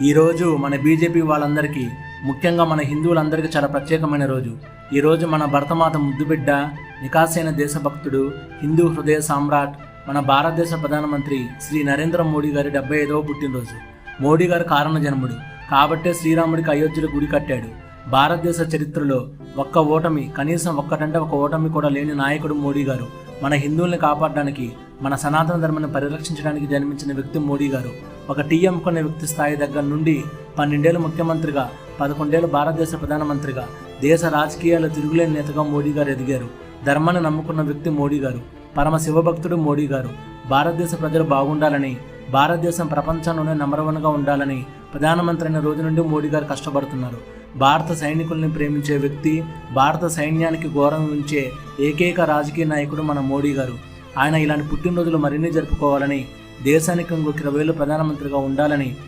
ఈరోజు మన బీజేపీ వాళ్ళందరికీ, ముఖ్యంగా మన హిందువులందరికీ చాలా ప్రత్యేకమైన రోజు. ఈరోజు మన భరతమాత ముద్దుబిడ్డ, నికాసైన దేశభక్తుడు, హిందూ హృదయ సామ్రాట్, మన భారతదేశ ప్రధానమంత్రి శ్రీ నరేంద్ర మోడీ గారి 75వ పుట్టినరోజు. మోడీ గారు కారణ జన్ముడు కాబట్టే శ్రీరాముడికి అయోధ్యలో గుడి కట్టాడు. భారతదేశ చరిత్రలో ఒక్క ఓటమి, కనీసం ఒక్కటంటే ఒక ఓటమి కూడా లేని నాయకుడు మోడీ గారు. మన హిందువుల్ని కాపాడడానికి, మన సనాతన ధర్మాన్ని పరిరక్షించడానికి జన్మించిన వ్యక్తి మోడీ గారు. ఒక టీ అమ్ముకునే వ్యక్తి స్థాయి దగ్గర నుండి 12 ఏళ్ళు ముఖ్యమంత్రిగా, 11 ఏళ్ళు భారతదేశ ప్రధానమంత్రిగా, దేశ రాజకీయాల్లో తిరుగులేని నేతగా మోడీ గారు ఎదిగారు. ధర్మాన్ని నమ్ముకున్న వ్యక్తి మోడీ గారు. పరమ శివభక్తుడు మోడీ గారు. భారతదేశ ప్రజలు బాగుండాలని, భారతదేశం ప్రపంచంలోనే నంబర్1గా ఉండాలని ప్రధానమంత్రి అయిన రోజు నుండి మోడీ గారు కష్టపడుతున్నారు. భారత సైనికుల్ని ప్రేమించే వ్యక్తి, భారత సైన్యానికి గౌరవించే ఏకైక రాజకీయ నాయకుడు మన మోడీ గారు. ఆయన ఇలాంటి పుట్టినరోజులు మరిన్ని జరుపుకోవాలని, దేశానికి ఇంకొక 20 ఏళ్ళు ప్రధానమంత్రిగా ఉండాలని